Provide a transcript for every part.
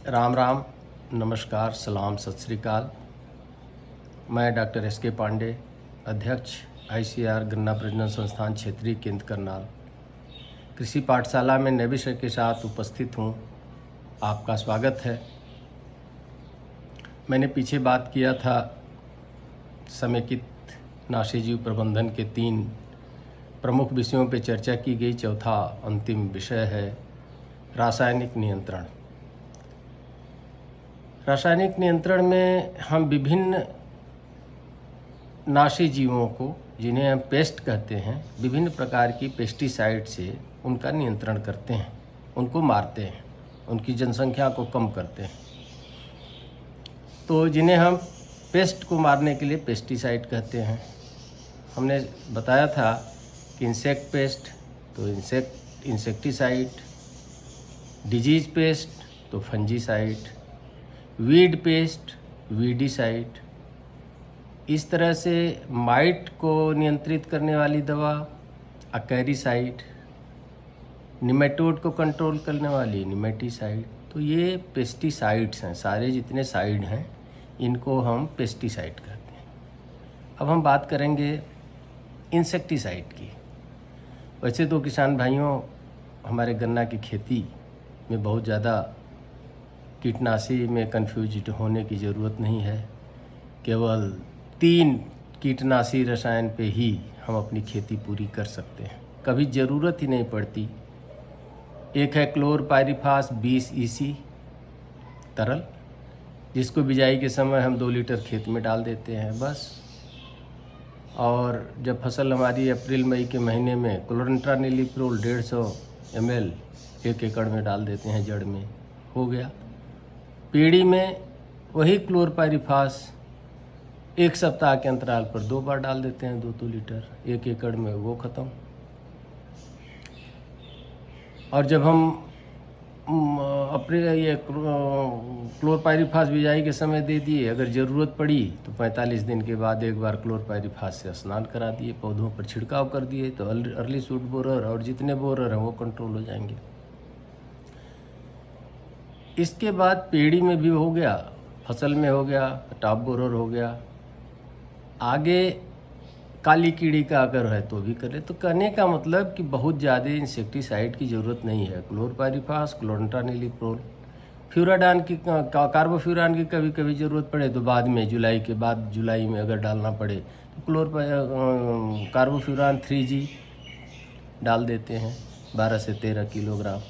राम राम, नमस्कार, सलाम, सत श्री अकाल। मैं डॉक्टर एस.के. पांडे, अध्यक्ष ICAR गन्ना प्रजनन संस्थान क्षेत्रीय केंद्र करनाल, कृषि पाठशाला में नए विषय के साथ उपस्थित हूँ। आपका स्वागत है। मैंने पीछे बात किया था समेकित नाशीजीव प्रबंधन के 3 प्रमुख विषयों पर चर्चा की गई। चौथा अंतिम विषय है रासायनिक नियंत्रण। रासायनिक नियंत्रण में हम विभिन्न नाशी जीवों को, जिन्हें हम पेस्ट कहते हैं, विभिन्न प्रकार की पेस्टिसाइड से उनका नियंत्रण करते हैं, उनको मारते हैं, उनकी जनसंख्या को कम करते हैं। तो जिन्हें हम पेस्ट को मारने के लिए पेस्टिसाइड कहते हैं। हमने बताया था कि इंसेक्ट पेस्ट तो इंसेक्टिसाइड, डिजीज पेस्ट तो फंजीसाइड, वीड पेस्ट वीडीसाइड। इस तरह से माइट को नियंत्रित करने वाली दवा अकैरिसाइड, निमेटोड को कंट्रोल करने वाली निमेटीसाइड। तो ये पेस्टिसाइड्स हैं, सारे जितने साइड हैं इनको हम पेस्टिसाइड कहते हैं। अब हम बात करेंगे इंसेक्टिसाइड की। वैसे तो किसान भाइयों, हमारे गन्ना की खेती में बहुत ज़्यादा कीटनाशी में कन्फ्यूज होने की ज़रूरत नहीं है। केवल 3 कीटनाशी रसायन पे ही हम अपनी खेती पूरी कर सकते हैं, कभी ज़रूरत ही नहीं पड़ती। एक है क्लोरपाइरिफास 20 EC तरल, जिसको बिजाई के समय हम 2 लीटर खेत में डाल देते हैं बस। और जब फसल हमारी अप्रैल मई के महीने में क्लोरंट्रानिलिप्रोल 150 ml 1 एकड़ में डाल देते हैं, जड़ में हो गया। पेड़ी में वही क्लोरपाइरिफास 1 सप्ताह के अंतराल पर 2 बार डाल देते हैं, 2 लीटर 1 एकड़ में, वो ख़त्म। और जब हम ये क्लोरपाइरिफास बिजाई के समय दे दिए, अगर ज़रूरत पड़ी तो 45 दिन के बाद एक बार क्लोरपाइरिफास से स्नान करा दिए, पौधों पर छिड़काव कर दिए, तो अर्ली शूट बोरर और जितने बोरर हैं वो कंट्रोल हो जाएंगे। इसके बाद पेड़ी में भी हो गया, फसल में हो गया, टॉप बोरर हो गया। आगे काली कीड़ी का अगर है तो भी करें। तो कहने का मतलब कि बहुत ज़्यादा इंसेक्टिसाइड की ज़रूरत नहीं है। क्लोरपाइरिफास, क्लोरंट्रानिलिप्रोल, फ्यूराडान की, कार्बोफ्यूरान की कभी कभी ज़रूरत पड़े तो बाद में, जुलाई के बाद, जुलाई में अगर डालना पड़े तो कार्बोफ्यूरान 3G डाल देते हैं 12 से 13 किलोग्राम।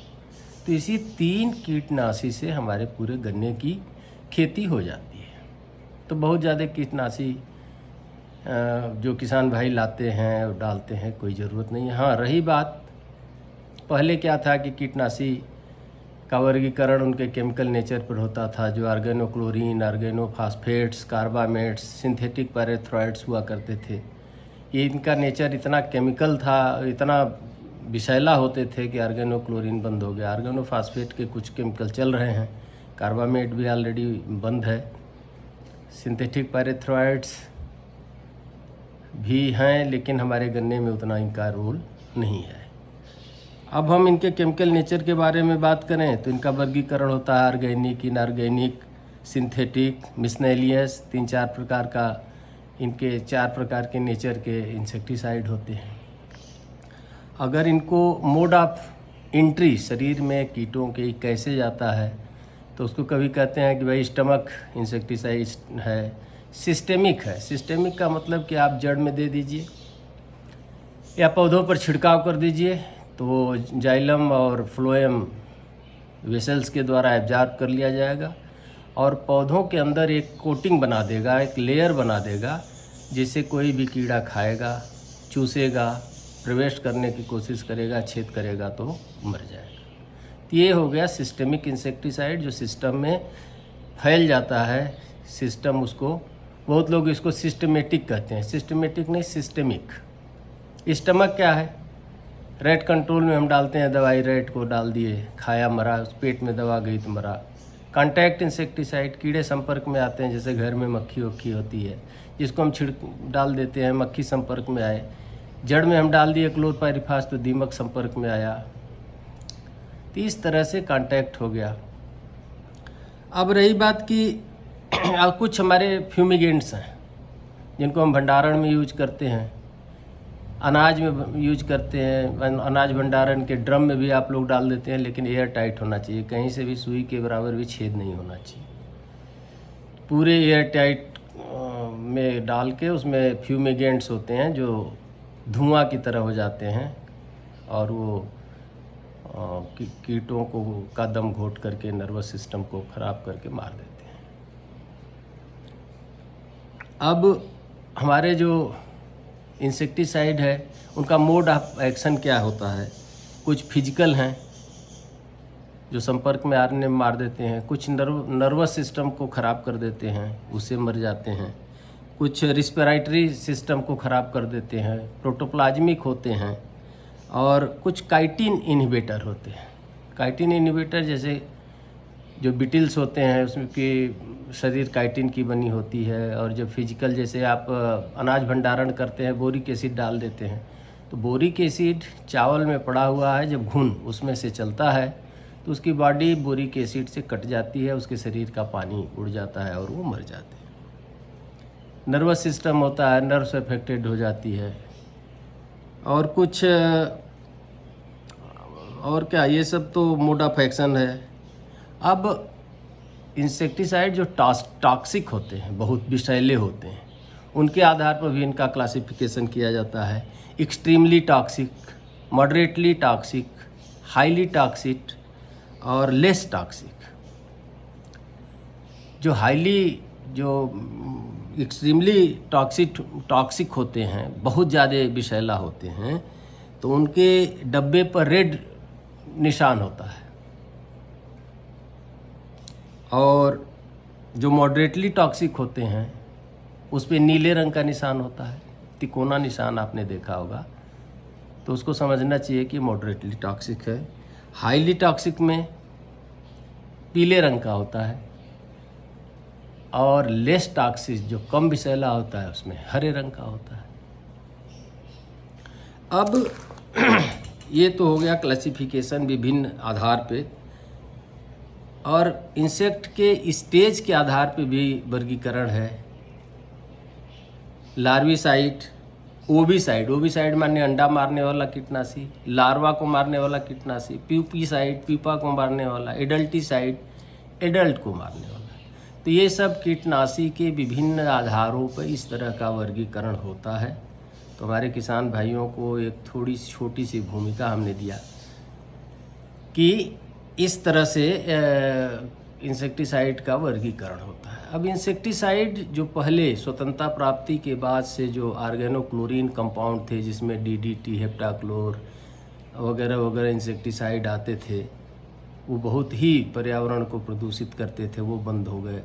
तो इसी 3 कीटनाशी से हमारे पूरे गन्ने की खेती हो जाती है। तो बहुत ज़्यादा कीटनाशी जो किसान भाई लाते हैं और डालते हैं, कोई ज़रूरत नहीं है। हाँ, रही बात, पहले क्या था कि कीटनाशी का वर्गीकरण उनके केमिकल नेचर पर होता था, जो ऑर्गेनोक्लोरीन, ऑर्गेनोफॉस्फेट्स, कार्बामेट्स, सिंथेटिक पैरेथ्रॉइड्स हुआ करते थे। ये इनका नेचर इतना केमिकल था, इतना विषैला होते थे कि ऑर्गेनोक्लोरीन बंद हो गया। ऑर्गेनोफॉस्फेट के कुछ केमिकल चल रहे हैं, कार्बामेट भी ऑलरेडी बंद है, सिंथेटिक पैरेथ्रॉइड्स भी हैं, लेकिन हमारे गन्ने में उतना इनका रोल नहीं है। अब हम इनके केमिकल नेचर के बारे में बात करें तो इनका वर्गीकरण होता है ऑर्गेनिक, इनऑर्गेनिक, सिंथेटिक, मिसनेलियस। 3-4 प्रकार का, इनके 4 प्रकार के नेचर के इंसेक्टिसाइड होते हैं। अगर इनको मोड ऑफ एंट्री शरीर में कीटों के कैसे जाता है, तो उसको कभी कहते हैं कि भाई स्टमक इंसेक्टिसाइड है, सिस्टेमिक है। सिस्टेमिक का मतलब कि आप जड़ में दे दीजिए या पौधों पर छिड़काव कर दीजिए, तो वो जाइलम और फ्लोएम वेसल्स के द्वारा एब्जॉर्ब कर लिया जाएगा और पौधों के अंदर एक कोटिंग बना देगा, एक लेयर बना देगा, जिससे कोई भी कीड़ा खाएगा, चूसेगा, प्रवेश करने की कोशिश करेगा, छेद करेगा तो मर जाएगा। तो ये हो गया सिस्टेमिक इंसेक्टिसाइड, जो सिस्टम में फैल जाता है। सिस्टम उसको, बहुत लोग इसको सिस्टमेटिक कहते हैं, सिस्टमेटिक नहीं, सिस्टेमिक। स्टमक क्या है? रैट कंट्रोल में हम डालते हैं दवाई, रैट को डाल दिए, खाया, मरा, उस पेट में दवा गई तो मरा। कॉन्टैक्ट इंसेक्टिसाइड, कीड़े संपर्क में आते हैं, जैसे घर में मक्खी वक्खी होती है, जिसको हम डाल देते हैं, मक्खी संपर्क में आए, जड़ में हम डाल दिए क्लोरपाइरिफास तो दीमक संपर्क में आया। तो इस तरह से कांटेक्ट हो गया। अब रही बात कि कुछ हमारे फ्यूमिगेंट्स हैं जिनको हम भंडारण में यूज करते हैं, अनाज में यूज करते हैं। अनाज भंडारण के ड्रम में भी आप लोग डाल देते हैं, लेकिन एयर टाइट होना चाहिए, कहीं से भी सुई के बराबर भी छेद नहीं होना चाहिए। पूरे एयर टाइट में डाल के उसमें फ्यूमिगेंट्स होते हैं जो धुआं की तरह हो जाते हैं और वो कीटों को का दम घोट करके नर्वस सिस्टम को ख़राब करके मार देते हैं। अब हमारे जो इंसेक्टिसाइड है उनका मोड ऑफ एक्शन क्या होता है? कुछ फिजिकल हैं जो संपर्क में आने में मार देते हैं, कुछ नर्वस सिस्टम को ख़राब कर देते हैं, उससे मर जाते हैं, कुछ रिस्पिरेटरी सिस्टम को ख़राब कर देते हैं, प्रोटोप्लाज्मिक होते हैं, और कुछ काइटिन इनहिबिटर होते हैं। काइटिन इनहिबिटर जैसे जो बिटिल्स होते हैं उसमें कि शरीर काइटिन की बनी होती है, और जब फिजिकल जैसे आप अनाज भंडारण करते हैं बोरिक एसिड डाल देते हैं, तो बोरिक एसिड चावल में पड़ा हुआ है, जब घुन उसमें से चलता है तो उसकी बॉडी बोरिक एसिड से कट जाती है, उसके शरीर का पानी उड़ जाता है और वो मर जाते हैं। नर्वस सिस्टम होता है, नर्व्स अफेक्टेड हो जाती है, और कुछ और क्या, ये सब तो मोड ऑफ एक्शन है। अब इंसेक्टिसाइड जो टॉक्सिक होते हैं, बहुत विषैले होते हैं, उनके आधार पर भी इनका क्लासिफिकेशन किया जाता है। Extremely toxic, moderately toxic, highly toxic और लेस टॉक्सिक। जो एक्सट्रीमली टॉक्सिक होते हैं, बहुत ज़्यादा विषैला होते हैं, तो उनके डब्बे पर रेड निशान होता है, और जो मॉडरेटली टॉक्सिक होते हैं उस पे नीले रंग का निशान होता है, तिकोना निशान आपने देखा होगा, तो उसको समझना चाहिए कि मॉडरेटली टॉक्सिक है। हाईली टॉक्सिक में पीले रंग का होता है, और लेस टॉक्सिक जो कम विषैला होता है उसमें हरे रंग का होता है। अब ये तो हो गया क्लासिफिकेशन विभिन्न आधार पे, और इंसेक्ट के स्टेज के आधार पे भी वर्गीकरण है। लार्विसाइड, ओविसाइड माने अंडा मारने वाला कीटनाशी, लार्वा को मारने वाला कीटनाशी, प्यूपीसाइड, प्यूपा को मारने वाला, एडल्टिसाइड, एडल्ट को मारने वाला। तो ये सब कीटनाशी के विभिन्न आधारों पर इस तरह का वर्गीकरण होता है। तो हमारे किसान भाइयों को एक थोड़ी छोटी सी भूमिका हमने दिया कि इस तरह से इंसेक्टिसाइड का वर्गीकरण होता है। अब इंसेक्टिसाइड जो पहले स्वतंत्रता प्राप्ति के बाद से जो ऑर्गेनोक्लोरीन कंपाउंड थे, जिसमें डीडीटी, हेप्टाक्लोर वगैरह वगैरह इंसेक्टिसाइड आते थे, वो बहुत ही पर्यावरण को प्रदूषित करते थे, वो बंद हो गए।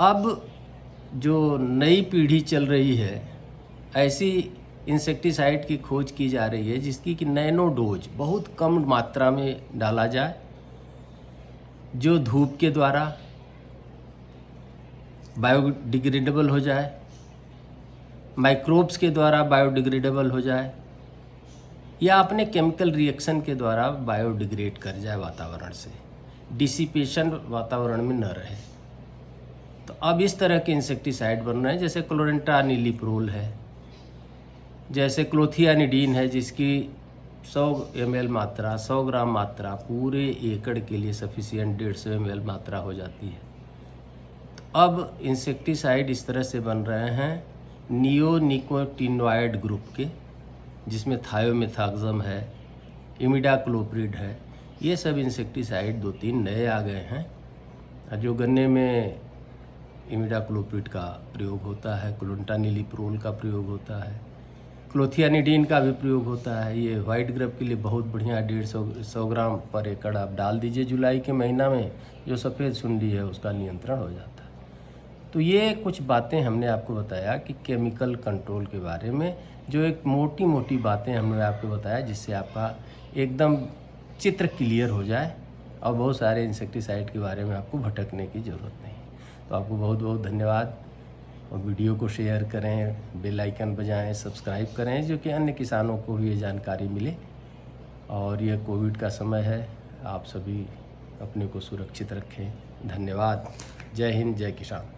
अब जो नई पीढ़ी चल रही है, ऐसी इंसेक्टिसाइड की खोज की जा रही है जिसकी कि नैनो डोज बहुत कम मात्रा में डाला जाए, जो धूप के द्वारा बायोडिग्रेडेबल हो जाए, माइक्रोब्स के द्वारा बायोडिग्रेडेबल हो जाए, या अपने केमिकल रिएक्शन के द्वारा बायोडिग्रेड कर जाए वातावरण से, डिसिपेशन वातावरण में न रहे। तो अब इस तरह के इंसेक्टिसाइड बन रहे हैं, जैसे क्लोरेंट्रानिलीप्रोल है, जैसे क्लोथियानिडीन है, जिसकी 100 ml मात्रा, 100 ग्राम मात्रा पूरे एकड़ के लिए सफिशिएंट 150 ml मात्रा हो जाती है। तो अब इंसेक्टिसाइड इस तरह से बन रहे हैं नियोनिकोटिनॉइड ग्रुप के, जिसमें थायोमेथाक्सम है, इमिडाक्लोप्रिड है, ये सब इंसेक्टिसाइड 2-3 नए आ गए हैं। जो गन्ने में इमिडाक्लोप्रिड का प्रयोग होता है, क्लोरेंट्रानिलीप्रोल का प्रयोग होता है, क्लोथियानिडीन का भी प्रयोग होता है। ये वाइट ग्रेप के लिए बहुत बढ़िया, 150 ग्राम पर एकड़ आप डाल दीजिए जुलाई के महीना में, जो सफ़ेद सुंडी है उसका नियंत्रण हो जाता है। तो ये कुछ बातें हमने आपको बताया कि केमिकल कंट्रोल के बारे में, जो एक मोटी मोटी बातें हमने आपको बताया, जिससे आपका एकदम चित्र क्लियर हो जाए और बहुत सारे इंसेक्टिसाइड के बारे में आपको भटकने की ज़रूरत नहीं। तो आपको बहुत बहुत धन्यवाद, और वीडियो को शेयर करें, बेल आइकन बजाएं, सब्सक्राइब करें, जो कि अन्य किसानों को भी ये जानकारी मिले। और ये कोविड का समय है, आप सभी अपने को सुरक्षित रखें। धन्यवाद। जय हिंद, जय किसान।